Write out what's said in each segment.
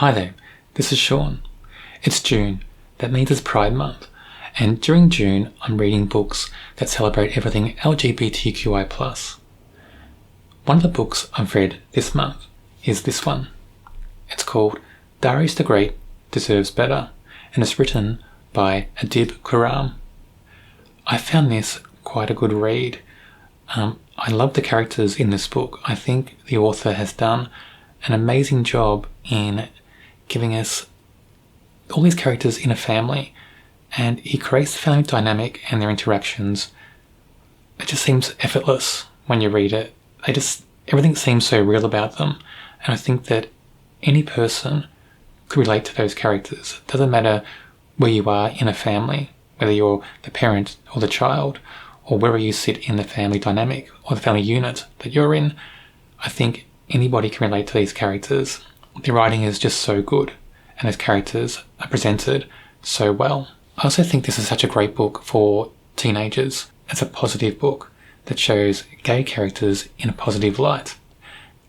Hi there, this is Sean. It's June, that means it's Pride Month, and during June I'm reading books that celebrate everything LGBTQI+. One of the books I've read this month is this one. It's called Darius the Great Deserves Better, and it's written by Adib Khorram. I found this quite a good read. I love the characters in this book. I think the author has done an amazing job in giving us all these characters in a family, and he creates the family dynamic and their interactions. It just seems effortless when you read it. Everything seems so real about them, and I think that any person could relate to those characters. It doesn't matter where you are in a family, whether you're the parent or the child, or wherever you sit in the family dynamic or the family unit that you're in. I think anybody can relate to these characters. The writing is just so good, and those characters are presented so well. I also think this is such a great book for teenagers. It's a positive book that shows gay characters in a positive light.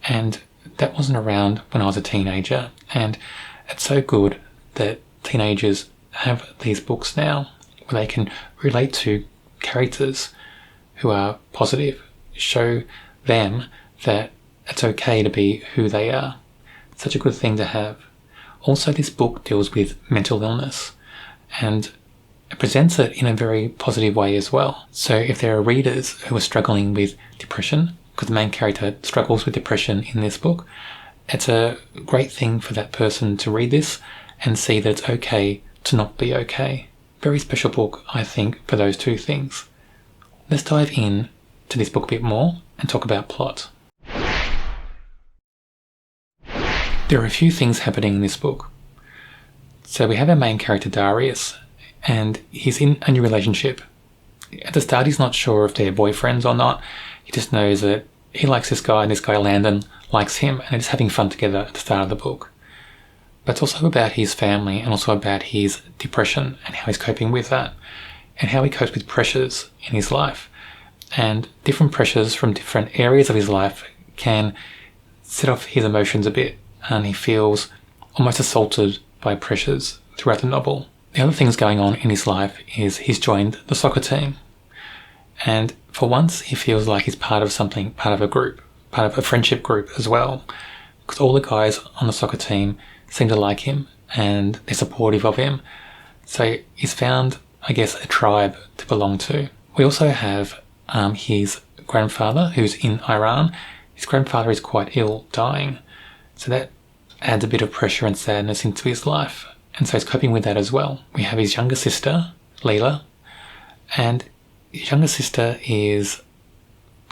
And that wasn't around when I was a teenager, and it's so good that teenagers have these books now where they can relate to characters who are positive, show them that it's okay to be who they are. It's such a good thing to have. Also, this book deals with mental illness, and it presents it in a very positive way as well. So if there are readers who are struggling with depression, because the main character struggles with depression in this book, it's a great thing for that person to read this and see that it's okay to not be okay. Very special book, I think, for those two things. Let's dive in to this book a bit more and talk about plot. There are a few things happening in this book. So we have our main character Darius, and he's in a new relationship. At the start he's not sure if they're boyfriends or not. He just knows that he likes this guy and this guy Landon likes him, and they're just having fun together at the start of the book. But it's also about his family and also about his depression and how he's coping with that, and how he copes with pressures in his life. And different pressures from different areas of his life can set off his emotions a bit, and he feels almost assaulted by pressures throughout the novel. The other things going on in his life is he's joined the soccer team, and for once he feels like he's part of something, part of a group, part of a friendship group as well, because all the guys on the soccer team seem to like him and they're supportive of him. So he's found, I guess, a tribe to belong to. We also have his grandfather who's in Iran. His grandfather is quite ill, dying, so that adds a bit of pressure and sadness into his life, and so he's coping with that as well. We have his younger sister, Leila, and his younger sister is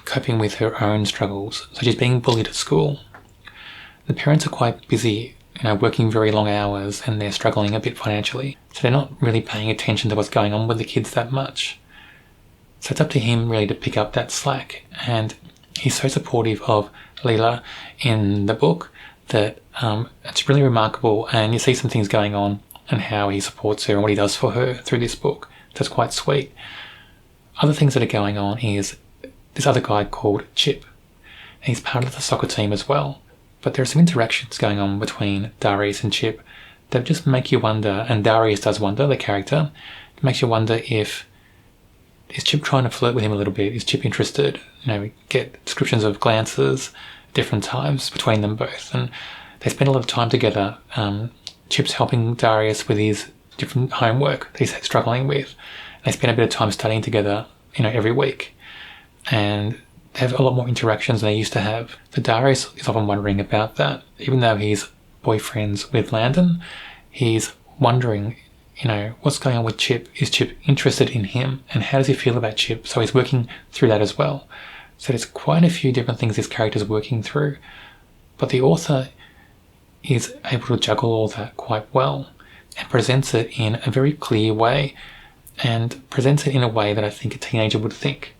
coping with her own struggles. So she's being bullied at school. The parents are quite busy, working very long hours, and they're struggling a bit financially, so they're not really paying attention to what's going on with the kids that much. So it's up to him really to pick up that slack, and he's so supportive of Leila in the book that it's really remarkable, and you see some things going on and how he supports her and what he does for her through this book. That's quite sweet. Other things that are going on is this other guy called Chip. He's part of the soccer team as well, but there are some interactions going on between Darius and Chip that just make you wonder, and Darius does wonder, the character. It makes you wonder is Chip trying to flirt with him a little bit? Is Chip interested? We get descriptions of glances different times between them both, and they spend a lot of time together. Chip's helping Darius with his different homework that he's struggling with. They spend a bit of time studying together, every week, and they have a lot more interactions than they used to have. So Darius is often wondering about that. Even though he's boyfriends with Landon, he's wondering, what's going on with Chip? Is Chip interested in him? And how does he feel about Chip? So he's working through that as well. So there's quite a few different things this character's working through, but the author is able to juggle all that quite well and presents it in a very clear way, and presents it in a way that I think a teenager would think.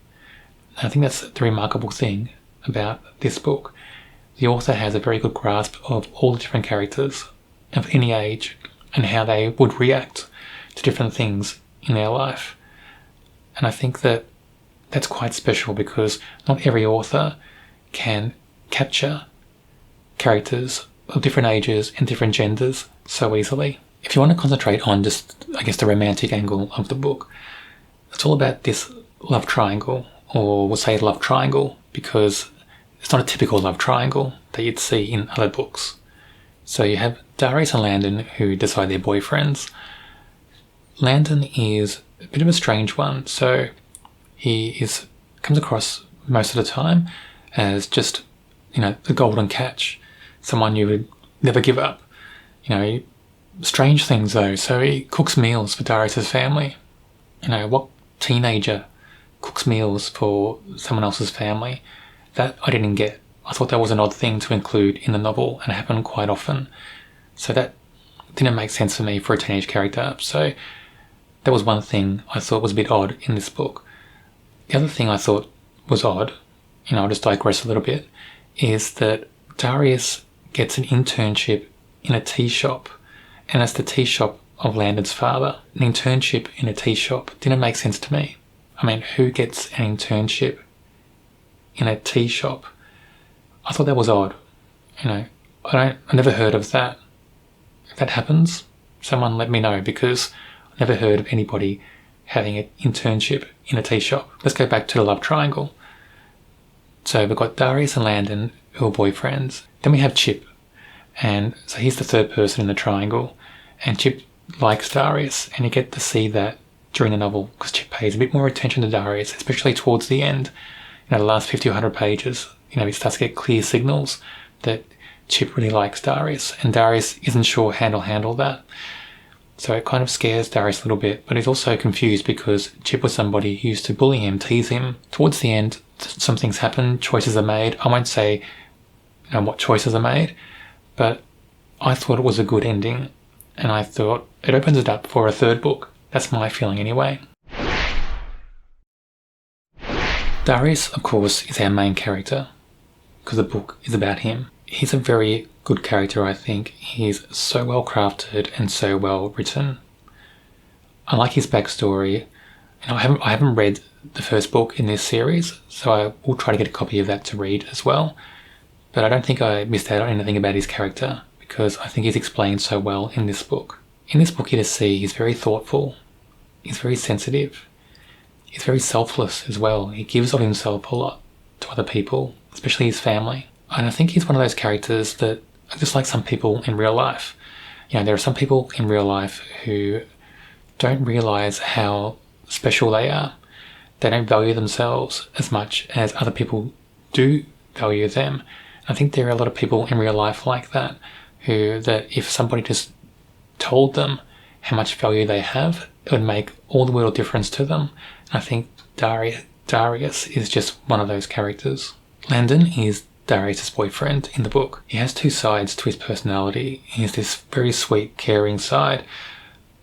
And I think that's the remarkable thing about this book. The author has a very good grasp of all the different characters of any age and how they would react to different things in their life. And I think that that's quite special, because not every author can capture characters of different ages and different genders so easily. If you want to concentrate on just, I guess, the romantic angle of the book, it's all about this love triangle, or we'll say love triangle, because it's not a typical love triangle that you'd see in other books. So you have Darius and Landon, who decide they're boyfriends. Landon is a bit of a strange one, so comes across most of the time as just, the golden catch, someone you would never give up. Strange things though. So he cooks meals for Darius's family. What teenager cooks meals for someone else's family? That I didn't get. I thought that was an odd thing to include in the novel, and it happened quite often. So that didn't make sense for me for a teenage character. So that was one thing I thought was a bit odd in this book. The other thing I thought was odd, I'll just digress a little bit, is that Darius gets an internship in a tea shop, and that's the tea shop of Landon's father. An internship in a tea shop didn't make sense to me. I mean, who gets an internship in a tea shop? I thought that was odd. I never heard of that. If that happens, someone let me know, because I never heard of anybody having an internship in a tea shop. Let's go back to the love triangle. So we've got Darius and Landon, who are boyfriends. Then we have Chip. And so he's the third person in the triangle. And Chip likes Darius, and you get to see that during the novel, because Chip pays a bit more attention to Darius, especially towards the end. The last 50 or 100 pages, he starts to get clear signals that Chip really likes Darius, and Darius isn't sure how he'll handle that. So it kind of scares Darius a little bit, but he's also confused because Chip was somebody who used to bully him, tease him. Towards the end, some things happen, choices are made. I won't say what choices are made, but I thought it was a good ending, and I thought it opens it up for a third book. That's my feeling anyway. Darius, of course, is our main character, because the book is about him. He's a very good character, I think. He's so well crafted and so well written. I like his backstory. I haven't read the first book in this series, so I will try to get a copy of that to read as well. But I don't think I missed out on anything about his character, because I think he's explained so well in this book. In this book, you just see he's very thoughtful, he's very sensitive, he's very selfless as well. He gives of himself a lot to other people, especially his family. And I think he's one of those characters that, just like some people in real life, there are some people in real life who don't realise how special they are. They don't value themselves as much as other people do value them. I think there are a lot of people in real life like that, that if somebody just told them how much value they have, it would make all the world of difference to them. And I think Darius is just one of those characters. Landon is Darius' boyfriend in the book. He has two sides to his personality. He has this very sweet, caring side,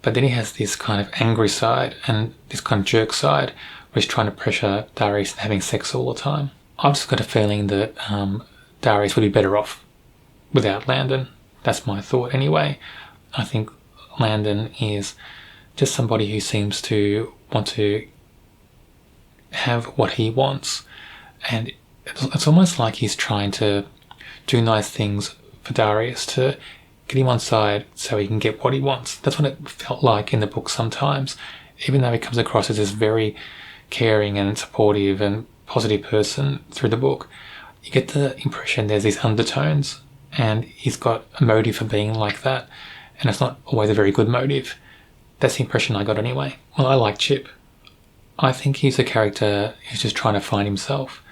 but then he has this kind of angry side and this kind of jerk side where he's trying to pressure Darius into having sex all the time. I've just got a feeling that Darius would be better off without Landon. That's my thought anyway. I think Landon is just somebody who seems to want to have what he wants, and it's almost like he's trying to do nice things for Darius to get him on side so he can get what he wants. That's what it felt like in the book sometimes. Even though he comes across as this very caring and supportive and positive person through the book, you get the impression there's these undertones, and he's got a motive for being like that, and it's not always a very good motive. That's the impression I got anyway. Well, I like Chip. I think he's a character who's just trying to find himself.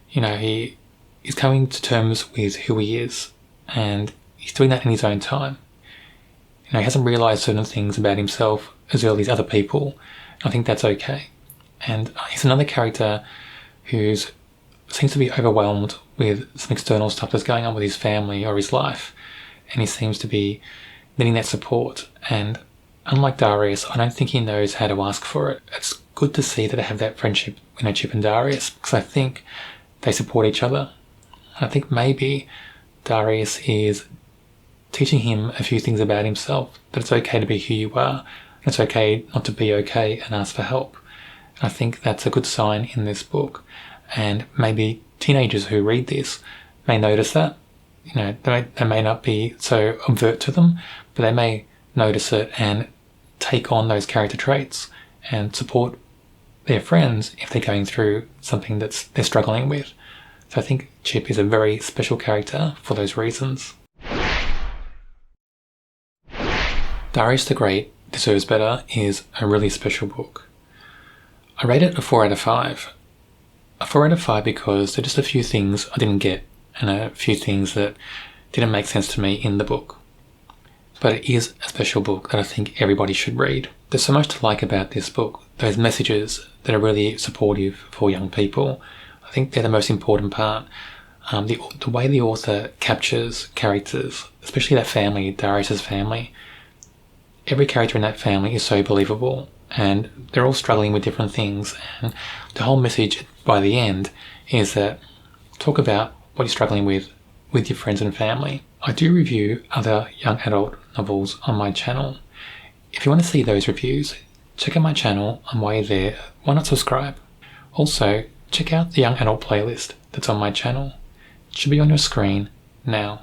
He is coming to terms with who he is, and he's doing that in his own time. He hasn't realised certain things about himself as early as other people. I think that's okay. And he's another character who seems to be overwhelmed with some external stuff that's going on with his family or his life, and he seems to be needing that support. And unlike Darius, I don't think he knows how to ask for it. It's good to see that they have that friendship, Chip and Darius, because I think they support each other. I think maybe Darius is teaching him a few things about himself, that it's okay to be who you are, and it's okay not to be okay and ask for help. And I think that's a good sign in this book, and maybe teenagers who read this may notice that they may not be so overt to them, but they may notice it and take on those character traits and support their friends if they're going through something that they're struggling with. So I think Chip is a very special character for those reasons. Darius the Great Deserves Better is a really special book. I rate it a 4 out of 5. A 4 out of 5 because there are just a few things I didn't get and a few things that didn't make sense to me in the book. But it is a special book that I think everybody should read. There's so much to like about this book. Those messages that are really supportive for young people, I think they're the most important part. The way the author captures characters, especially that family, Darius's family, every character in that family is so believable, and they're all struggling with different things, and the whole message by the end is that talk about what you're struggling with your friends and family. I do review other young adult novels on my channel. If you want to see those reviews, check out my channel, and while you're there, why not subscribe? Also, check out the young adult playlist that's on my channel. It should be on your screen now.